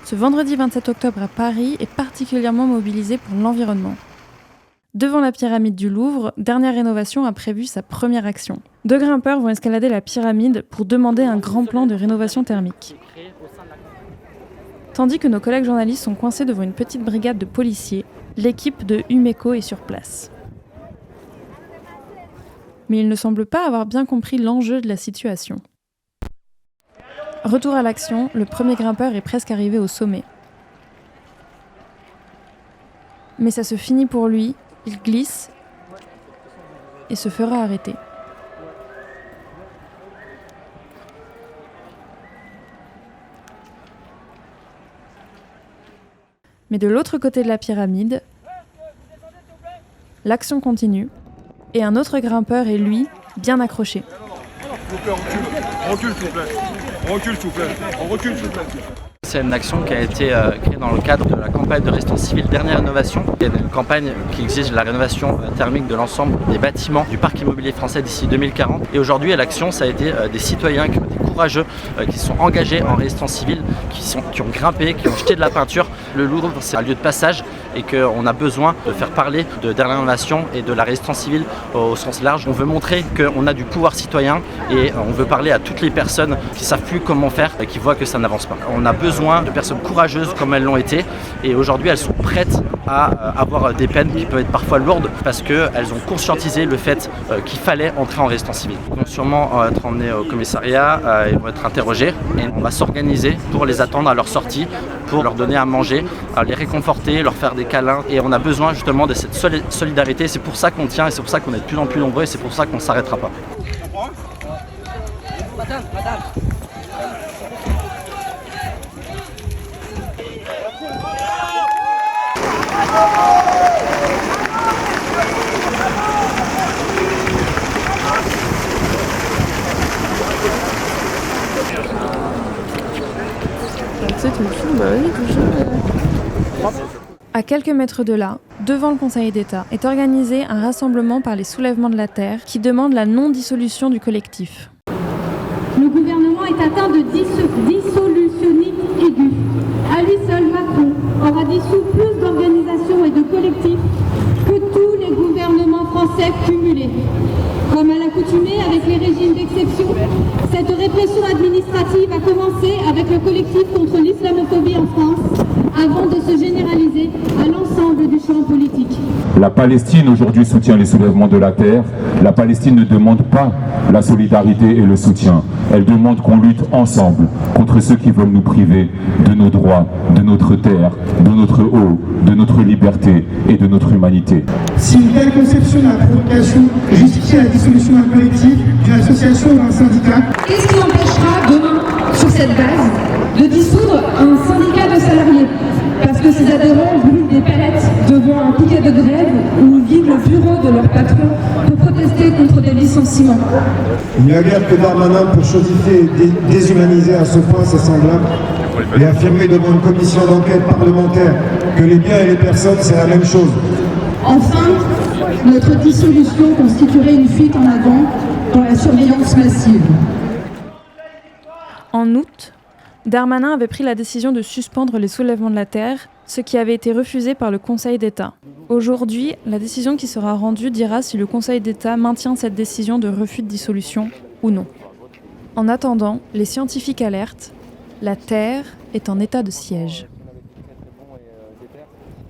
Ce vendredi 27 octobre à Paris est particulièrement mobilisé pour l'environnement. Devant la pyramide du Louvre, Dernière Rénovation a prévu sa première action. 2 grimpeurs vont escalader la pyramide pour demander un grand plan de rénovation thermique. Tandis que nos collègues journalistes sont coincés devant une petite brigade de policiers, l'équipe de Umeco est sur place. Mais ils ne semblent pas avoir bien compris l'enjeu de la situation. Retour à l'action, le premier grimpeur est presque arrivé au sommet. Mais ça se finit pour lui, il glisse et se fera arrêter. Mais de l'autre côté de la pyramide, l'action continue et un autre grimpeur est, lui, bien accroché. Recule, s'il vous plaît. Recule, s'il vous plaît. Recule, s'il vous plaît. C'est une action qui a été créée dans le cadre de la campagne de résistance civile Dernière Rénovation. C'est une campagne qui exige la rénovation thermique de l'ensemble des bâtiments du parc immobilier français d'ici 2040. Et aujourd'hui, l'action, ça a été des citoyens qui ont été courageux, qui se sont engagés en résistance civile, qui ont grimpé, qui ont jeté de la peinture. Le Louvre, c'est un lieu de passage et qu'on a besoin de faire parler de Dernière Rénovation et de la résistance civile au sens large. On veut montrer qu'on a du pouvoir citoyen et on veut parler à toutes les personnes qui ne savent plus comment faire et qui voient que ça n'avance pas. On a besoin de personnes courageuses comme elles l'ont été et aujourd'hui elles sont prêtes à avoir des peines qui peuvent être parfois lourdes parce qu'elles ont conscientisé le fait qu'il fallait entrer en résistance civile. Ils vont sûrement être emmenés au commissariat, ils vont être interrogés et on va s'organiser pour les attendre à leur sortie, pour leur donner à manger, les réconforter, leur faire des câlins et on a besoin justement de cette solidarité. C'est pour ça qu'on tient et c'est pour ça qu'on est de plus en plus nombreux et c'est pour ça qu'on ne s'arrêtera pas. Madame. À quelques mètres de là, devant le Conseil d'État, est organisé un rassemblement par les soulèvements de la Terre qui demande la non-dissolution du collectif. Le gouvernement est atteint de dissolutionnisme aigu. À lui seul, Macron aura dissous plus d'organisations et de collectifs que tous les gouvernements français cumulés. Comme à l'accoutumée avec les régimes d'exception, cette répression administrative a commencé avec le collectif contre l'islamophobie en France, avant de se généraliser à l'ensemble du champ politique. La Palestine aujourd'hui soutient les soulèvements de la terre. La Palestine ne demande pas la solidarité et le soutien. Elle demande qu'on lutte ensemble contre ceux qui veulent nous priver de nos droits, de notre terre, de notre eau, de notre liberté et de notre humanité. Si une telle conception de la provocation justifie la dissolution d'un collectif, d'une association ou d'un syndicat, qu'est-ce qui empêchera demain, sur cette base, de dissoudre un syndicat de salariés parce que ces adhérents brûlent des palettes devant un piquet de grève ou vident le bureau de leur patron pour protester contre des licenciements? Il n'y a guère que Darmanin pour chosifier et déshumaniser à ce point ses semblables et affirmer devant une commission d'enquête parlementaire que les biens et les personnes c'est la même chose. Enfin, notre dissolution constituerait une fuite en avant dans la surveillance massive. En août, Darmanin avait pris la décision de suspendre les soulèvements de la Terre, ce qui avait été refusé par le Conseil d'État. Aujourd'hui, la décision qui sera rendue dira si le Conseil d'État maintient cette décision de refus de dissolution ou non. En attendant, les scientifiques alertent, la Terre est en état de siège.